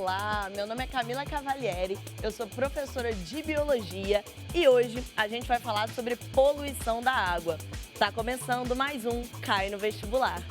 Olá, meu nome é Camila Cavalieri, eu sou professora de Biologia e hoje a gente vai falar sobre poluição da água. Tá começando mais um Cai no Vestibular.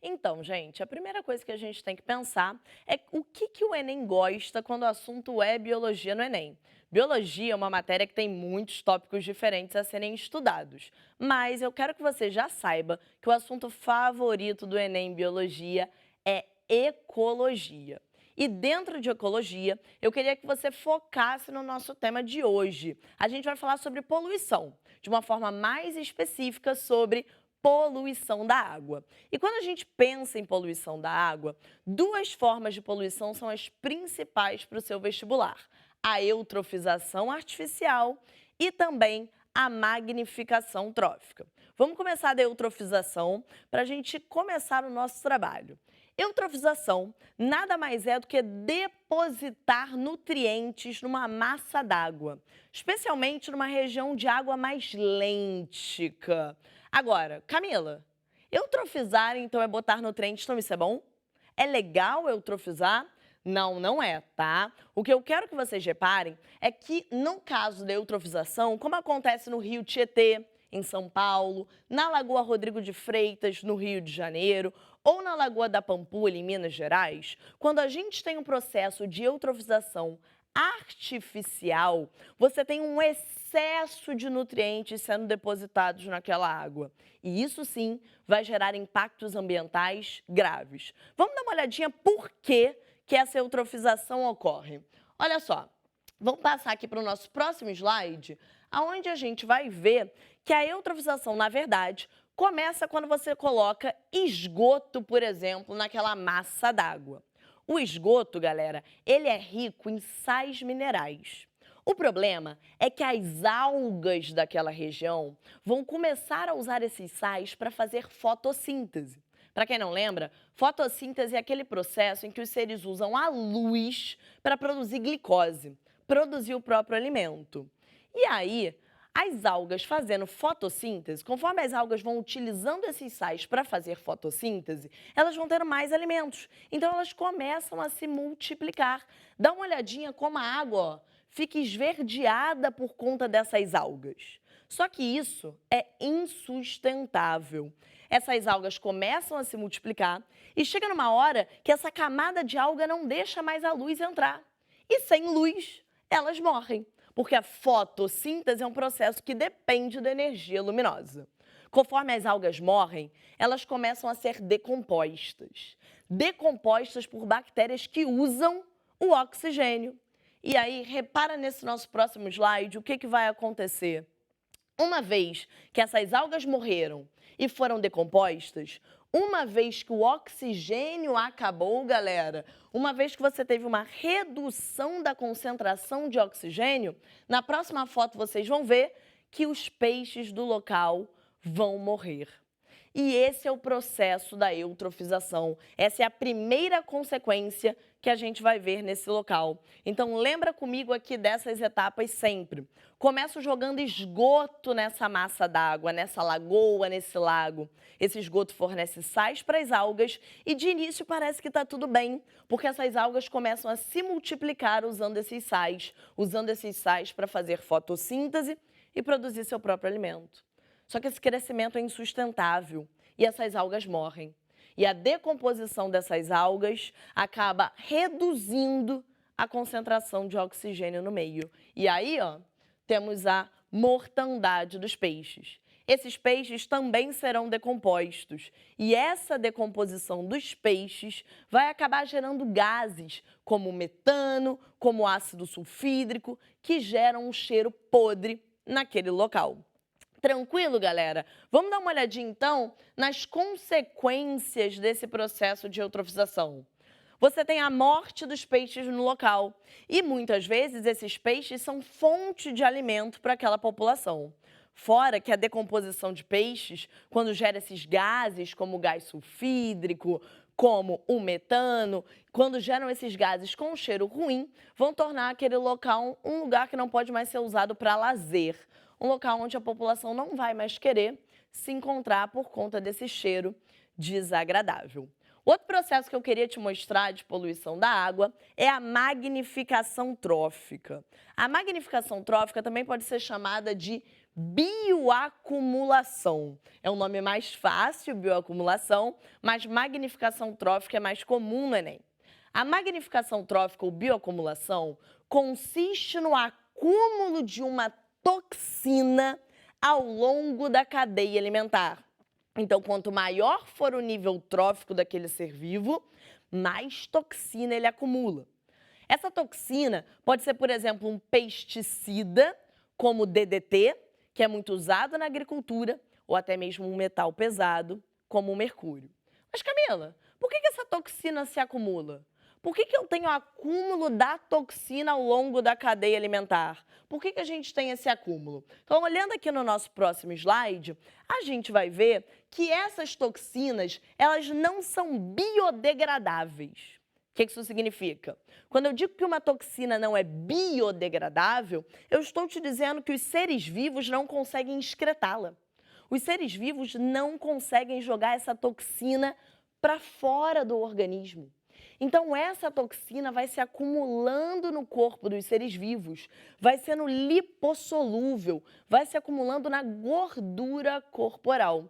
Então, gente, a primeira coisa que a gente tem que pensar é o que o Enem gosta quando o assunto é biologia no Enem. Biologia é uma matéria que tem muitos tópicos diferentes a serem estudados, mas eu quero que você já saiba que o assunto favorito do Enem em biologia é ecologia. E dentro de ecologia, eu queria que você focasse no nosso tema de hoje. A gente vai falar sobre poluição, de uma forma mais específica sobre poluição da água. E quando a gente pensa em poluição da água, duas formas de poluição são as principais para o seu vestibular: a eutrofização artificial e também a magnificação trófica. Vamos começar da eutrofização para a gente começar o nosso trabalho. Eutrofização nada mais é do que depositar nutrientes numa massa d'água, especialmente numa região de água mais lêntica. Agora, Camila, eutrofizar então é botar nutrientes, então isso é bom? É legal eutrofizar? Não, não é, tá? O que eu quero que vocês reparem é que no caso da eutrofização, como acontece no Rio Tietê, em São Paulo, na Lagoa Rodrigo de Freitas, no Rio de Janeiro, ou na Lagoa da Pampulha, em Minas Gerais, quando a gente tem um processo de eutrofização artificial, você tem um excesso de nutrientes sendo depositados naquela água. E isso sim vai gerar impactos ambientais graves. Vamos dar uma olhadinha por que essa eutrofização ocorre. Olha só, vamos passar aqui para o nosso próximo slide, onde a gente vai ver que a eutrofização, na verdade, começa quando você coloca esgoto, por exemplo, naquela massa d'água. O esgoto, galera, ele é rico em sais minerais. O problema é que as algas daquela região vão começar a usar esses sais para fazer fotossíntese. Para quem não lembra, fotossíntese é aquele processo em que os seres usam a luz para produzir glicose, produzir o próprio alimento. E aí, as algas fazendo fotossíntese, conforme as algas vão utilizando esses sais para fazer fotossíntese, elas vão ter mais alimentos. Então, elas começam a se multiplicar. Dá uma olhadinha como a água, ó, fica esverdeada por conta dessas algas. Só que isso é insustentável. Essas algas começam a se multiplicar e chega numa hora que essa camada de alga não deixa mais a luz entrar. E sem luz, elas morrem, porque a fotossíntese é um processo que depende da energia luminosa. Conforme as algas morrem, elas começam a ser decompostas. Decompostas por bactérias que usam o oxigênio. E aí, repara nesse nosso próximo slide o que vai acontecer. Uma vez que essas algas morreram e foram decompostas, uma vez que o oxigênio acabou, galera, uma vez que você teve uma redução da concentração de oxigênio, na próxima foto vocês vão ver que os peixes do local vão morrer. E esse é o processo da eutrofização. Essa é a primeira consequência que a gente vai ver nesse local. Então, lembra comigo aqui dessas etapas sempre. Começo jogando esgoto nessa massa d'água, nessa lagoa, nesse lago. Esse esgoto fornece sais para as algas e de início parece que está tudo bem, porque essas algas começam a se multiplicar usando esses sais para fazer fotossíntese e produzir seu próprio alimento. Só que esse crescimento é insustentável e essas algas morrem. E a decomposição dessas algas acaba reduzindo a concentração de oxigênio no meio. E aí, ó, temos a mortandade dos peixes. Esses peixes também serão decompostos. E essa decomposição dos peixes vai acabar gerando gases, como o metano, como o ácido sulfídrico, que geram um cheiro podre naquele local. Tranquilo, galera? Vamos dar uma olhadinha, então, nas consequências desse processo de eutrofização. Você tem a morte dos peixes no local e, muitas vezes, esses peixes são fonte de alimento para aquela população. Fora que a decomposição de peixes, quando gera esses gases, como o gás sulfídrico, como o metano, quando geram esses gases com um cheiro ruim, vão tornar aquele local um lugar que não pode mais ser usado para lazer, um local onde a população não vai mais querer se encontrar por conta desse cheiro desagradável. Outro processo que eu queria te mostrar de poluição da água é a magnificação trófica. A magnificação trófica também pode ser chamada de bioacumulação. É um nome mais fácil, bioacumulação, mas magnificação trófica é mais comum no Enem. A magnificação trófica ou bioacumulação consiste no acúmulo de uma toxina ao longo da cadeia alimentar. Então, quanto maior for o nível trófico daquele ser vivo, mais toxina ele acumula. Essa toxina pode ser, por exemplo, um pesticida, como o DDT, que é muito usado na agricultura, ou até mesmo um metal pesado, como o mercúrio. Mas, Camila, por que essa toxina se acumula? Por que eu tenho acúmulo da toxina ao longo da cadeia alimentar? Por que a gente tem esse acúmulo? Então, olhando aqui no nosso próximo slide, a gente vai ver que essas toxinas, elas não são biodegradáveis. O que isso significa? Quando eu digo que uma toxina não é biodegradável, eu estou te dizendo que os seres vivos não conseguem excretá-la. Os seres vivos não conseguem jogar essa toxina para fora do organismo. Então, essa toxina vai se acumulando no corpo dos seres vivos, vai sendo lipossolúvel, vai se acumulando na gordura corporal.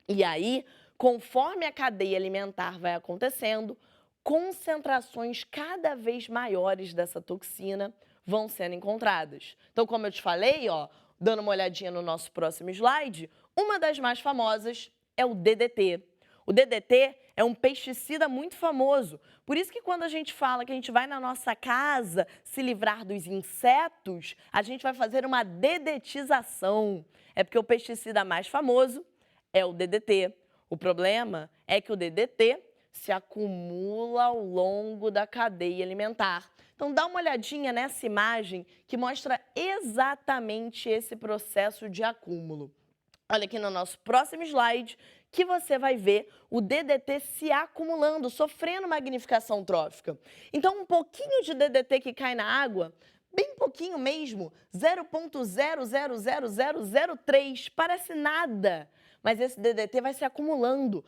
E aí, conforme a cadeia alimentar vai acontecendo, concentrações cada vez maiores dessa toxina vão sendo encontradas. Então, como eu te falei, dando uma olhadinha no nosso próximo slide, uma das mais famosas é o DDT. O DDT é um pesticida muito famoso. Por isso que quando a gente fala que a gente vai na nossa casa se livrar dos insetos, a gente vai fazer uma dedetização. É porque o pesticida mais famoso é o DDT. O problema é que o DDT se acumula ao longo da cadeia alimentar. Então, dá uma olhadinha nessa imagem que mostra exatamente esse processo de acúmulo. Olha aqui no nosso próximo slide que você vai ver o DDT se acumulando, sofrendo magnificação trófica. Então, um pouquinho de DDT que cai na água, bem pouquinho mesmo, 0,000003, parece nada. Mas esse DDT vai se acumulando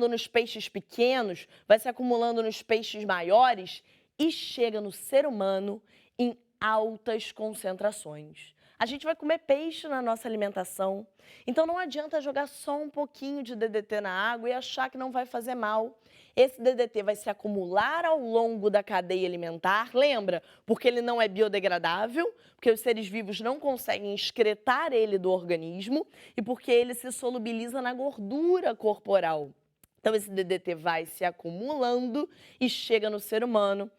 nos peixes pequenos, vai se acumulando nos peixes maiores e chega no ser humano em altas concentrações. A gente vai comer peixe na nossa alimentação, então não adianta jogar só um pouquinho de DDT na água e achar que não vai fazer mal. Esse DDT vai se acumular ao longo da cadeia alimentar, lembra? Porque ele não é biodegradável, porque os seres vivos não conseguem excretar ele do organismo e porque ele se solubiliza na gordura corporal. Então esse DDT vai se acumulando e chega no ser humano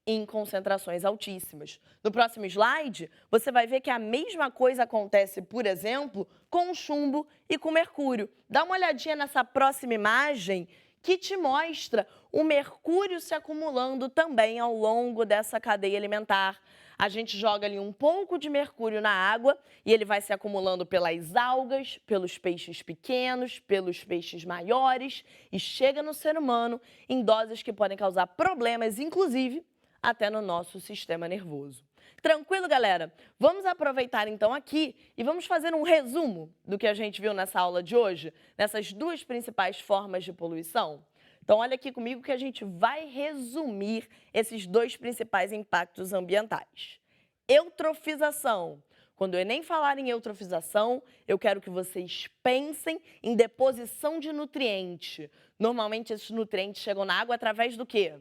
em concentrações altíssimas. No próximo slide, você vai ver que a mesma coisa acontece, por exemplo, com o chumbo e com o mercúrio. Dá uma olhadinha nessa próxima imagem que te mostra o mercúrio se acumulando também ao longo dessa cadeia alimentar. A gente joga ali um pouco de mercúrio na água e ele vai se acumulando pelas algas, pelos peixes pequenos, pelos peixes maiores e chega no ser humano em doses que podem causar problemas, inclusive até no nosso sistema nervoso. Tranquilo, galera? Vamos aproveitar então aqui e vamos fazer um resumo do que a gente viu nessa aula de hoje, nessas duas principais formas de poluição. Então, olha aqui comigo que a gente vai resumir esses dois principais impactos ambientais. Eutrofização. Quando o Enem falar em eutrofização, eu quero que vocês pensem em deposição de nutriente. Normalmente, esses nutrientes chegam na água através do quê?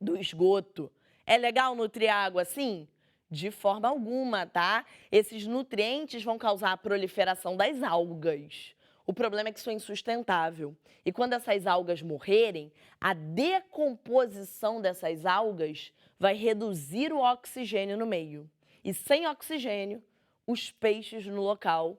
Do esgoto. É legal nutrir a água assim? De forma alguma, tá? Esses nutrientes vão causar a proliferação das algas. O problema é que isso é insustentável. E quando essas algas morrerem, a decomposição dessas algas vai reduzir o oxigênio no meio. E sem oxigênio, os peixes no local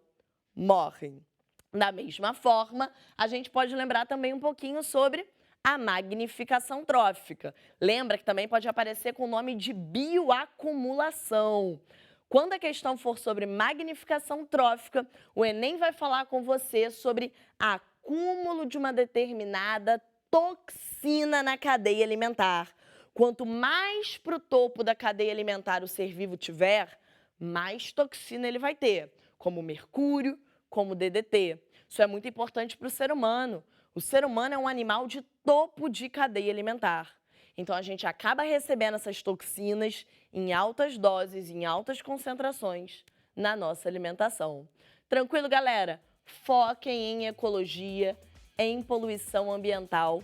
morrem. Da mesma forma, a gente pode lembrar também um pouquinho sobre a magnificação trófica. Lembra que também pode aparecer com o nome de bioacumulação. Quando a questão for sobre magnificação trófica, o Enem vai falar com você sobre acúmulo de uma determinada toxina na cadeia alimentar. Quanto mais para o topo da cadeia alimentar o ser vivo tiver, mais toxina ele vai ter, como mercúrio, como DDT. Isso é muito importante para o ser humano. O ser humano é um animal de topo de cadeia alimentar. Então, a gente acaba recebendo essas toxinas em altas doses, em altas concentrações na nossa alimentação. Tranquilo, galera? Foquem em ecologia, em poluição ambiental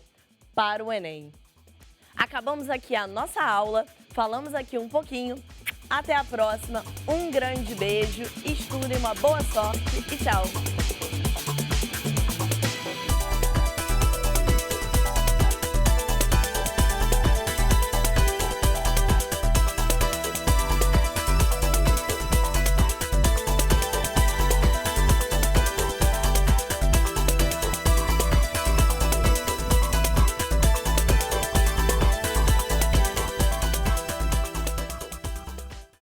para o Enem. Acabamos aqui a nossa aula, falamos aqui um pouquinho. Até a próxima, um grande beijo, estudem, uma boa sorte e tchau!